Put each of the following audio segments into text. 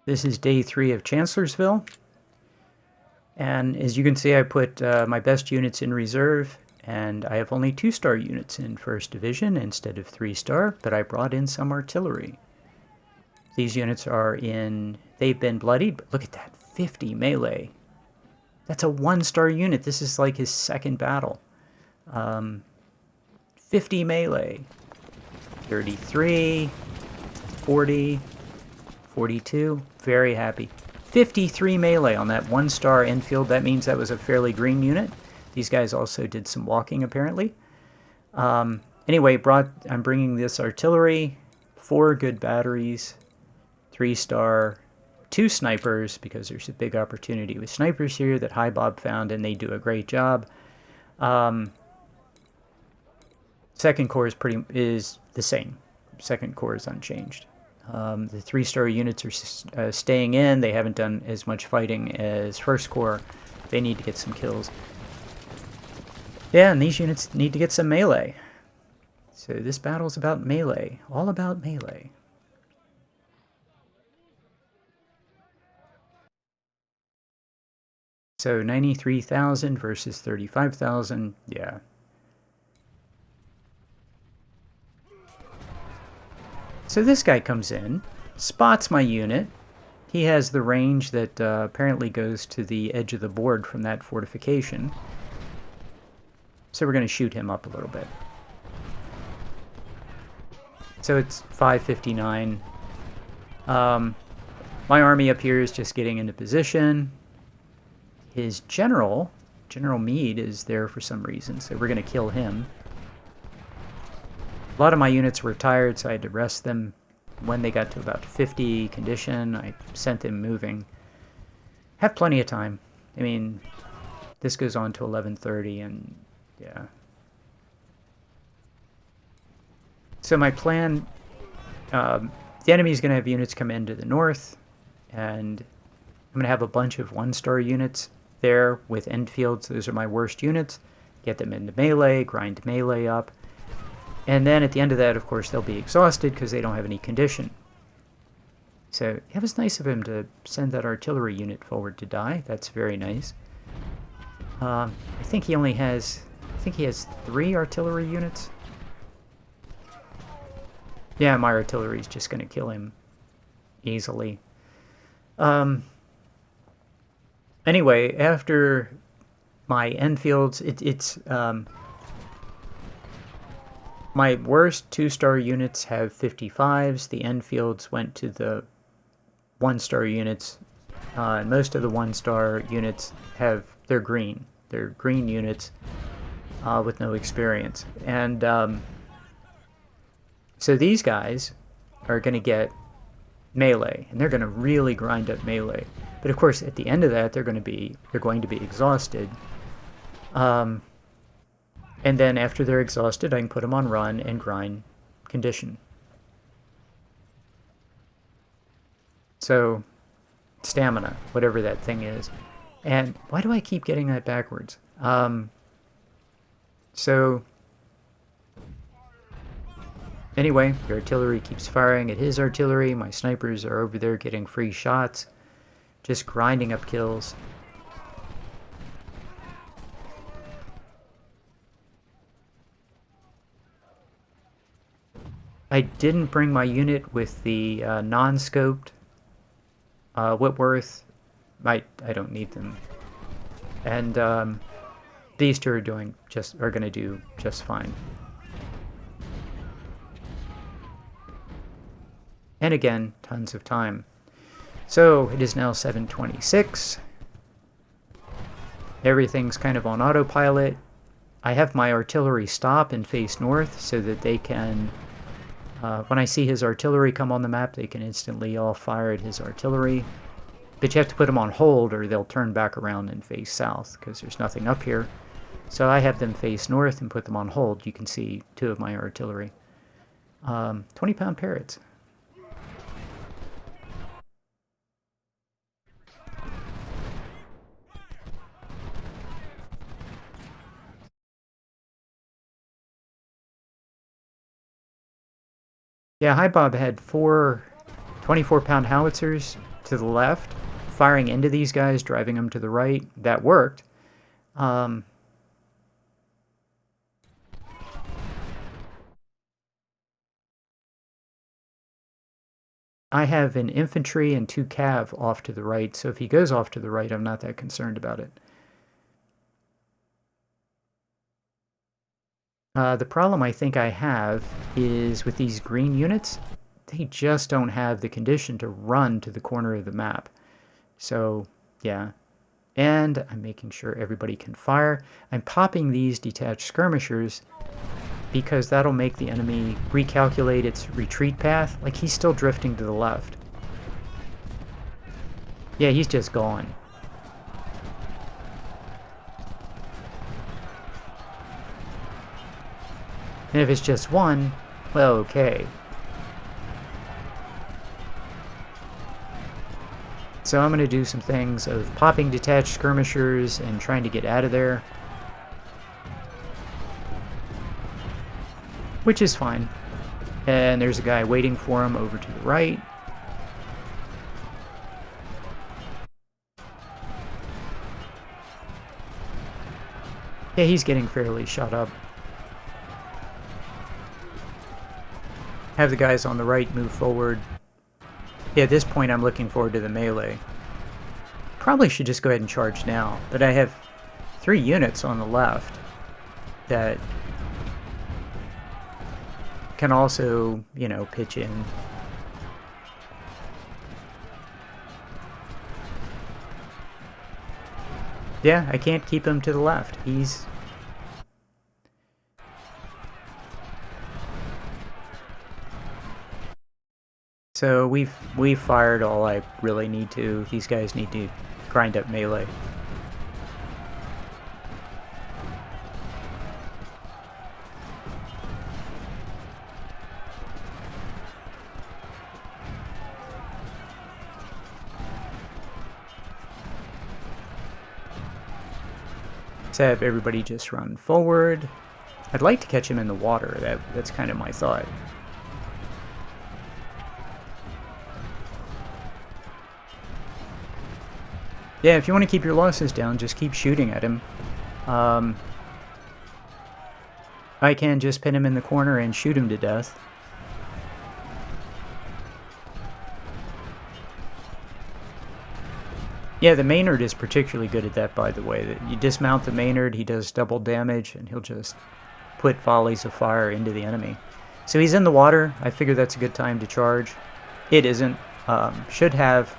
This is day 3 of Chancellorsville, and as you can see, I put my best units in reserve, and I have only 2-star units in 1st Division instead of 3-star, but I brought in some artillery. These units are in, they've been bloodied, but look at that, 50 melee. That's a 1-star unit. This is like his 2nd battle. 50 melee, 33, 40, 42, very happy. 53 melee on that 1-star Enfield. That means that was a fairly green unit. These guys also did some walking, apparently. Anyway, I'm bringing this artillery, 4 good batteries, 3-star, 2 snipers, because there's a big opportunity with snipers here that High Bob found, and they do a great job. 2nd Corps is the same. 2nd Corps is unchanged. The 3-star units are staying in. They haven't done as much fighting as 1st Corps. They need to get some kills. Yeah, and these units need to get some melee. So this battle's about melee. All about melee. So 93,000 versus 35,000. Yeah. So this guy comes in, spots my unit. He has the range that apparently goes to the edge of the board from that fortification. So we're going to shoot him up a little bit. So it's 5:59. My army up here is just getting into position. His General Meade, is there for some reason, so we're going to kill him. A lot of my units were tired, so I had to rest them. When they got to about 50 condition, I sent them moving. Have plenty of time. I mean, this goes on to 11:30, and yeah. So my plan, the enemy's going to have units come into the north, and I'm going to have a bunch of 1-star units there with Enfields. Those are my worst units. Get them into melee, grind melee up. And then at the end of that, of course, they'll be exhausted because they don't have any condition. So it was nice of him to send that artillery unit forward to die. That's very nice. I think he has 3 artillery units. Yeah, my artillery is just going to kill him easily. Anyway, after my Enfields, my worst 2-star units have 55s. The Enfields went to the 1-star units. And most of the 1-star units they're green. They're green units with no experience. And so these guys are going to get melee, and they're going to really grind up melee. But of course, at the end of that, they're going to be exhausted. And then after they're exhausted, I can put them on run and grind condition. So, stamina, whatever that thing is. And why do I keep getting that backwards? So, anyway, the artillery keeps firing at his artillery. My snipers are over there getting free shots, just grinding up kills. I didn't bring my unit with the non-scoped Whitworth. I don't need them. And these two are going to do just fine. And again, tons of time. So it is now 7:26. Everything's kind of on autopilot. I have my artillery stop and face north so that they can, when I see his artillery come on the map, they can instantly all fire at his artillery. But you have to put them on hold or they'll turn back around and face south because there's nothing up here. So I have them face north and put them on hold. You can see 2 of my artillery. 20-pound parrots. Yeah, High Bob had 4 24-pound howitzers to the left, firing into these guys, driving them to the right. That worked. I have an infantry and 2 cav off to the right, so if he goes off to the right, I'm not that concerned about it. The problem I think I have is with these green units, they just don't have the condition to run to the corner of the map. So, yeah. And I'm making sure everybody can fire. I'm popping these detached skirmishers because that'll make the enemy recalculate its retreat path. Like, he's still drifting to the left. Yeah, he's just gone. And if it's just one, well, okay. So I'm going to do some things of popping detached skirmishers and trying to get out of there. Which is fine. And there's a guy waiting for him over to the right. Yeah, he's getting fairly shot up. Have the guys on the right move forward. Yeah, at this point I'm looking forward to the melee. Probably should just go ahead and charge now, but I have 3 units on the left that can also, you know, pitch in. Yeah, I can't keep him to the left. He's... So we've fired all I really need to. These guys need to grind up melee. Let's have everybody just run forward. I'd like to catch him in the water. That's kind of my thought. Yeah, if you want to keep your losses down, just keep shooting at him. I can just pin him in the corner and shoot him to death. Yeah, the Maynard is particularly good at that, by the way. You dismount the Maynard, he does double damage, and he'll just put volleys of fire into the enemy. So he's in the water. I figure that's a good time to charge. It isn't. Should have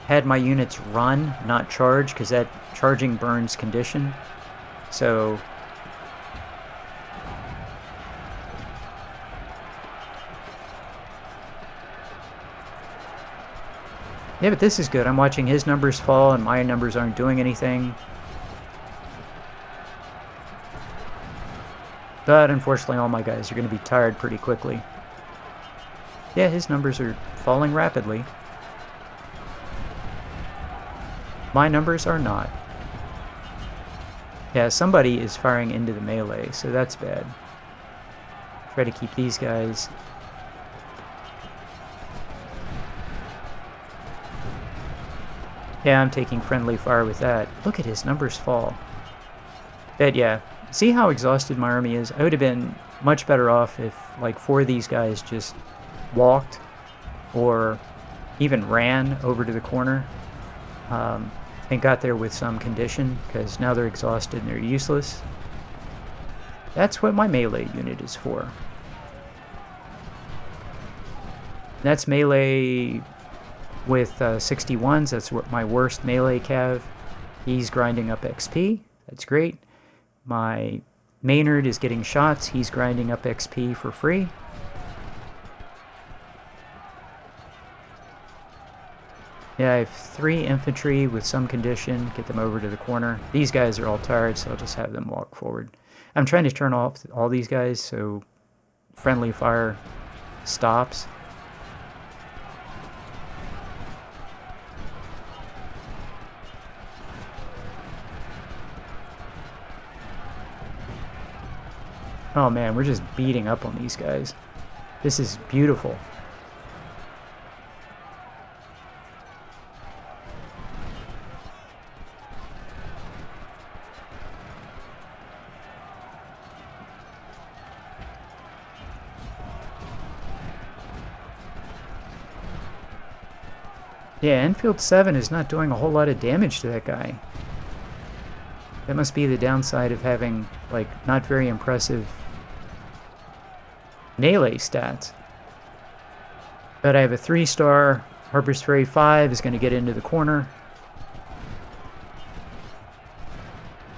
had my units run, not charge, because that charging burns condition. So yeah, but this is good. I'm watching his numbers fall and my numbers aren't doing anything. But unfortunately all my guys are going to be tired pretty quickly. Yeah, his numbers are falling rapidly. My numbers are not. Yeah, somebody is firing into the melee, so that's bad. Try to keep these guys. Yeah, I'm taking friendly fire with that. Look at his numbers fall. But yeah, see how exhausted my army is? I would have been much better off if like 4 of these guys just walked or even ran over to the corner. And got there with some condition, because now they're exhausted and they're useless. That's what my melee unit is for. That's melee with 61s. That's my worst melee cav. He's grinding up XP. That's great. My Maynard is getting shots. He's grinding up XP for free. Yeah, I have 3 infantry with some condition. Get them over to the corner. These guys are all tired, so I'll just have them walk forward. I'm trying to turn off all these guys so friendly fire stops. Oh man, we're just beating up on these guys. This is beautiful. Yeah, Enfield 7 is not doing a whole lot of damage to that guy. That must be the downside of having, like, not very impressive melee stats. But I have a 3-star. Harper's Ferry 5 is going to get into the corner.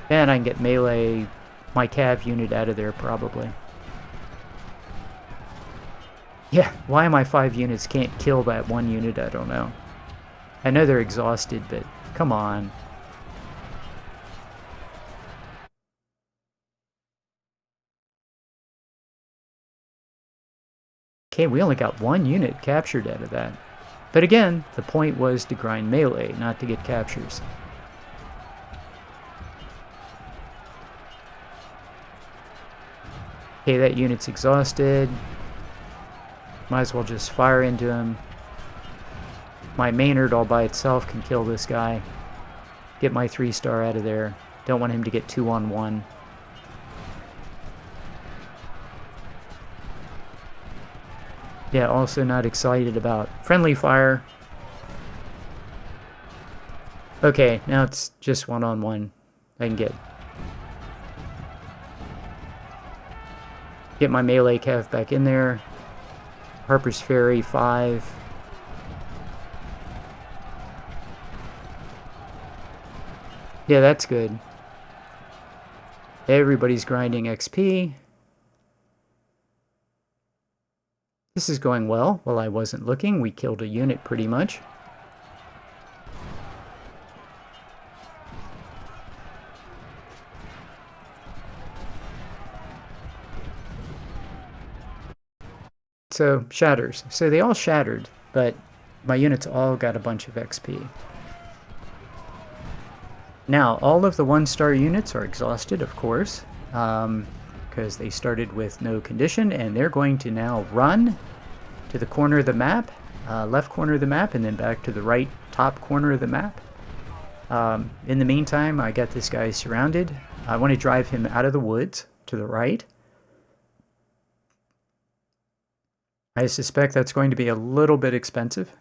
And I can get melee my cav unit out of there, probably. Yeah, why my 5 units can't kill that 1 unit, I don't know. I know they're exhausted, but come on. Okay, we only got 1 unit captured out of that. But again, the point was to grind melee, not to get captures. Okay, that unit's exhausted. Might as well just fire into him. My Maynard all by itself can kill this guy. Get my 3-star out of there. Don't want him to get 2-on-1. Yeah, also not excited about friendly fire. Okay, now it's just 1-on-1. I can get my melee cav back in there. Harper's Ferry 5. Yeah, that's good. Everybody's grinding XP. This is going well. While I wasn't looking, we killed a unit pretty much. So, shatters. So they all shattered, but my units all got a bunch of XP. Now, all of the 1-star units are exhausted, of course, because they started with no condition, and they're going to now run to the corner of the map, left corner of the map, and then back to the right top corner of the map. In the meantime, I got this guy surrounded. I want to drive him out of the woods to the right. I suspect that's going to be a little bit expensive.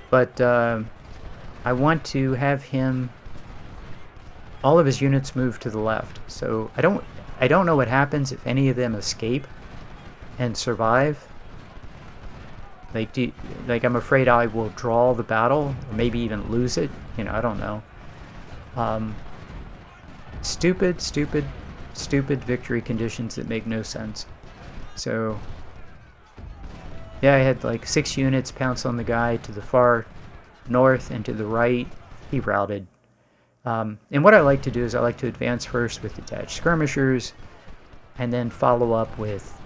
But I want to have him, all of his units move to the left. So I don't know what happens if any of them escape and survive. Like I'm afraid I will draw the battle, or maybe even lose it. You know, I don't know. Stupid victory conditions that make no sense. So, yeah, I had like 6 units pounce on the guy to the far north and to the right. He routed. And what I like to do is I like to advance first with detached skirmishers and then follow up with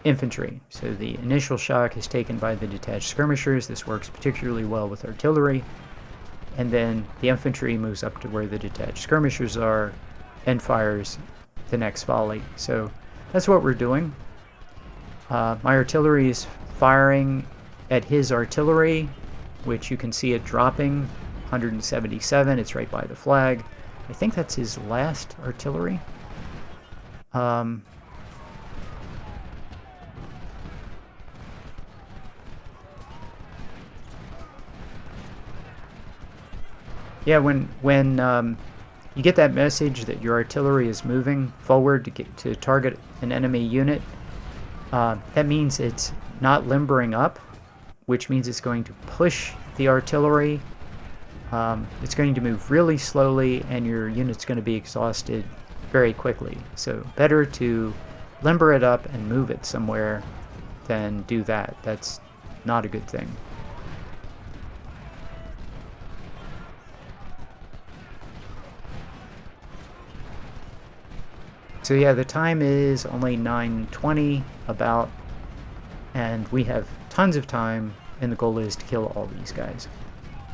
infantry. So the initial shock is taken by the detached skirmishers. This works particularly well with artillery. And then the infantry moves up to where the detached skirmishers are and fires the next volley. So that's what we're doing. My artillery is firing at his artillery, which you can see it dropping, 177. It's right by the flag. I think that's his last artillery. Yeah, when you get that message that your artillery is moving forward to target an enemy unit, that means it's not limbering up, which means it's going to push the artillery. It's going to move really slowly, and your unit's going to be exhausted very quickly. So better to limber it up and move it somewhere than do that. That's not a good thing. So yeah, the time is only 9:20 about, and we have tons of time, and the goal is to kill all these guys.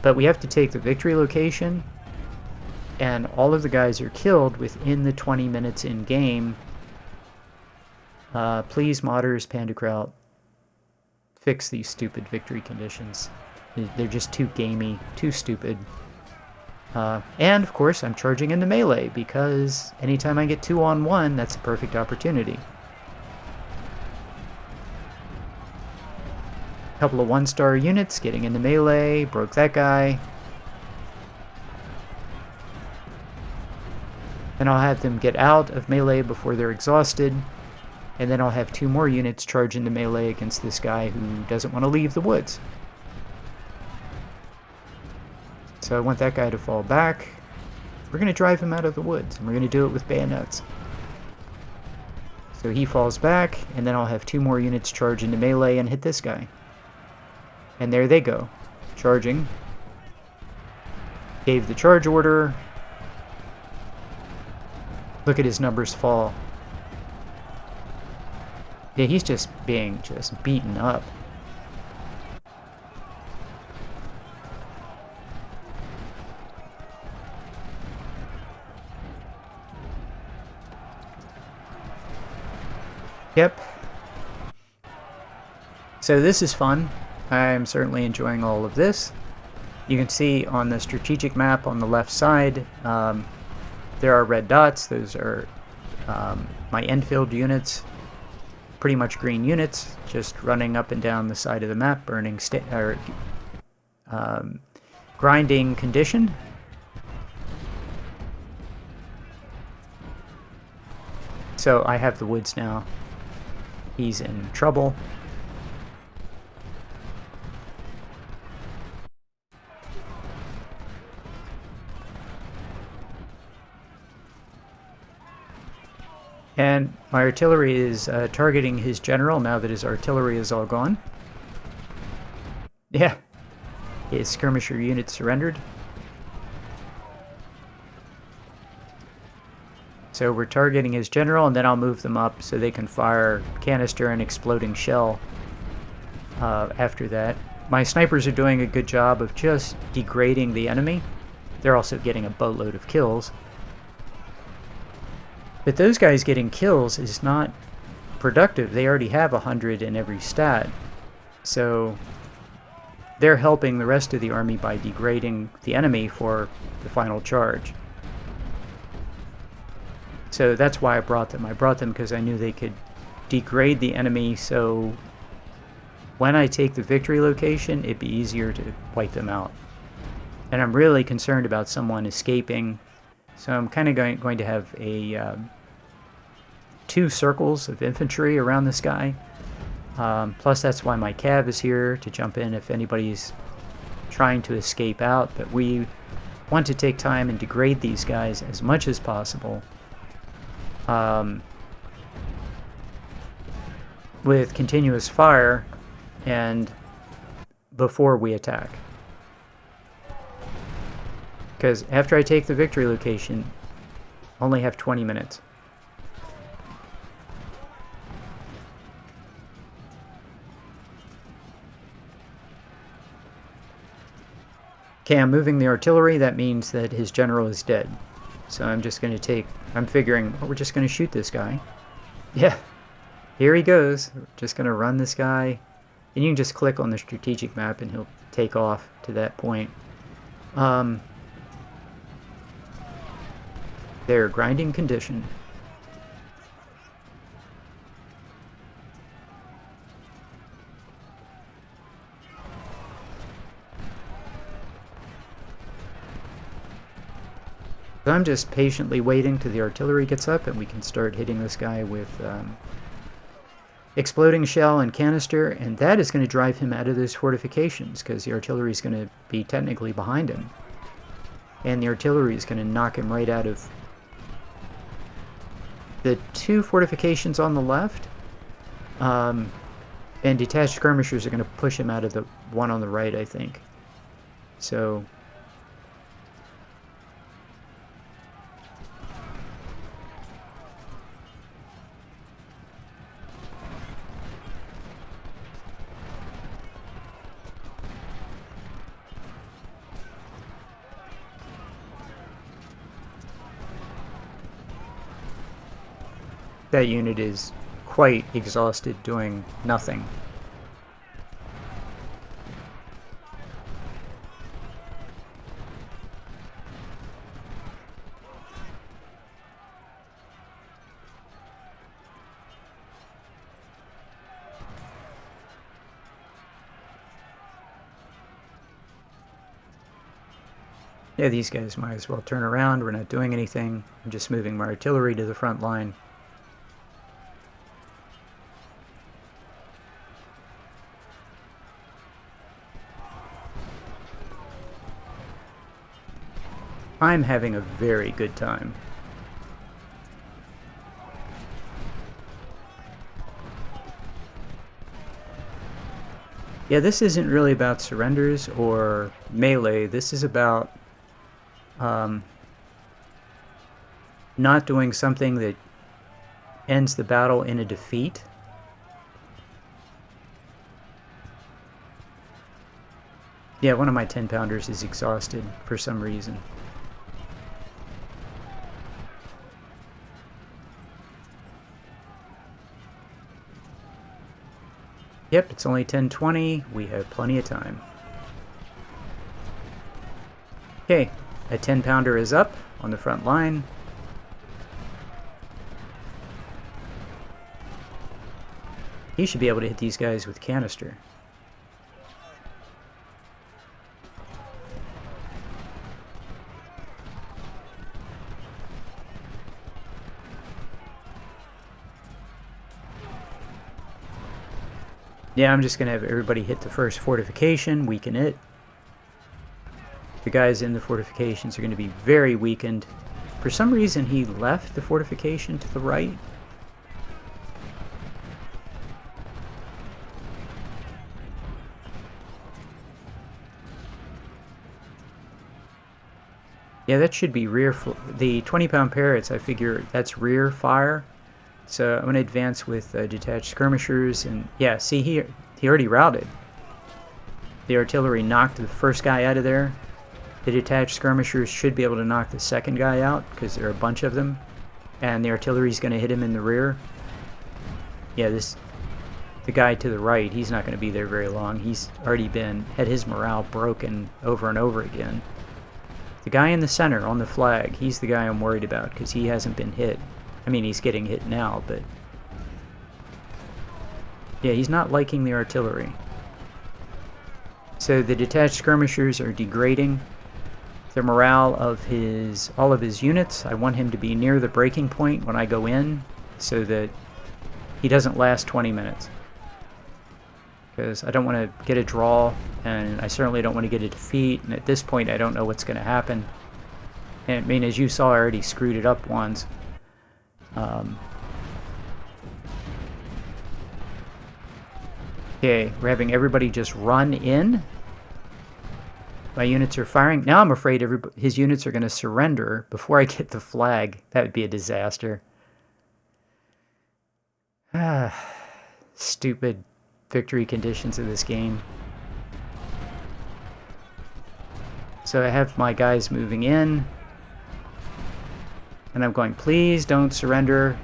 But we have to take the victory location, and all of the guys are killed within the 20 minutes in game. Please, modders, Pandakraut, fix these stupid victory conditions. They're just too gamey, too stupid. And of course I'm charging into melee because anytime I get 2-on-1, that's a perfect opportunity. couple of one-star units getting into melee, broke that guy. Then I'll have them get out of melee before they're exhausted, and then I'll have 2 more units charge into melee against this guy who doesn't want to leave the woods. So I want that guy to fall back. We're going to drive him out of the woods, and we're going to do it with bayonets. So he falls back, and then I'll have 2 more units charge into melee and hit this guy. And there they go, charging. Gave the charge order. Look at his numbers fall. Yeah, he's just being beaten up. Yep. So this is fun. I'm certainly enjoying all of this. You can see on the strategic map on the left side, there are red dots. Those are my Enfield units, pretty much green units, just running up and down the side of the map, burning grinding condition. So I have the woods now. He's in trouble. And my artillery is targeting his general now that his artillery is all gone. Yeah, his skirmisher unit surrendered. So we're targeting his general, and then I'll move them up so they can fire canister and exploding shell after that. My snipers are doing a good job of just degrading the enemy. They're also getting a boatload of kills. But those guys getting kills is not productive. They already have 100 in every stat. So they're helping the rest of the army by degrading the enemy for the final charge. So that's why I brought them. I brought them because I knew they could degrade the enemy, so when I take the victory location, it'd be easier to wipe them out. And I'm really concerned about someone escaping, so I'm kind of going to have a 2 circles of infantry around this guy. Plus that's why my cav is here, to jump in if anybody's trying to escape out. But we want to take time and degrade these guys as much as possible. With continuous fire and before we attack. Because after I take the victory location, I only have 20 minutes. Okay, I'm moving the artillery. That means that his general is dead. So I'm just going to I'm figuring, well, we're just going to shoot this guy. Yeah, here he goes. We're just going to run this guy. And you can just click on the strategic map and he'll take off to that point. They're grinding condition. So I'm just patiently waiting till the artillery gets up and we can start hitting this guy with exploding shell and canister, and that is going to drive him out of those fortifications because the artillery is going to be technically behind him. And the artillery is going to knock him right out of the 2 fortifications on the left. And detached skirmishers are going to push him out of the one on the right, I think. So that unit is quite exhausted doing nothing. Yeah, these guys might as well turn around. We're not doing anything. I'm just moving my artillery to the front line. I'm having a very good time. Yeah, this isn't really about surrenders or melee. This is about not doing something that ends the battle in a defeat. Yeah, one of my 10-pounders is exhausted for some reason. Yep, it's only 10:20. We have plenty of time. Okay, a 10-pounder is up on the front line. He should be able to hit these guys with canister. Yeah, I'm just going to have everybody hit the first fortification, weaken it. The guys in the fortifications are going to be very weakened. For some reason, he left the fortification to the right. Yeah, that should be rear. The 20-pound parrots, I figure that's rear fire. So I'm going to advance with detached skirmishers. And yeah, see here, he already routed. The artillery knocked the first guy out of there. The detached skirmishers should be able to knock the second guy out because there are a bunch of them. And the artillery's going to hit him in the rear. Yeah, the guy to the right, he's not going to be there very long. He's already had his morale broken over and over again. The guy in the center on the flag, he's the guy I'm worried about because he hasn't been hit. I mean, he's getting hit now, but yeah, he's not liking the artillery. So the detached skirmishers are degrading the morale of all of his units. I want him to be near the breaking point when I go in so that he doesn't last 20 minutes. Because I don't want to get a draw, and I certainly don't want to get a defeat, and at this point I don't know what's going to happen. And I mean, as you saw, I already screwed it up once. Okay, we're having everybody just run in. My units are firing. Now I'm afraid his units are going to surrender before I get the flag. That would be a disaster. Stupid victory conditions of this game. So I have my guys moving in. And I'm going, please don't surrender.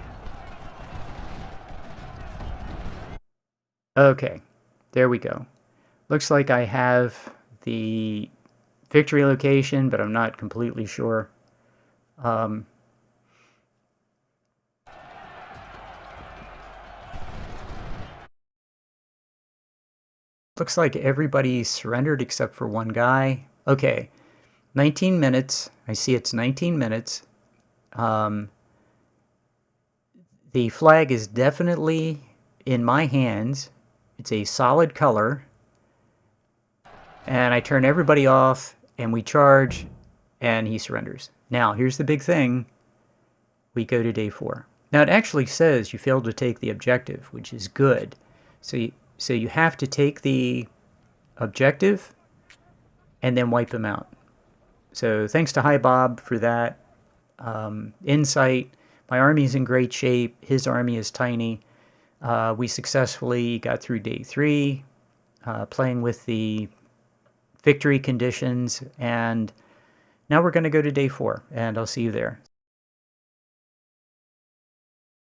Okay, there we go. Looks like I have the victory location, but I'm not completely sure. Looks like everybody surrendered except for one guy. Okay, 19 minutes. I see it's 19 minutes. The flag is definitely in my hands. It's a solid color. And I turn everybody off, and we charge, and he surrenders. Now, here's the big thing. We go to day 4. Now, it actually says you failed to take the objective, which is good. So you have to take the objective and then wipe them out. So thanks to Hi Bob for that insight. My army is in great shape. His army is tiny. We successfully got through day 3, playing with the victory conditions, and now we're going to go to day 4, and I'll see you there.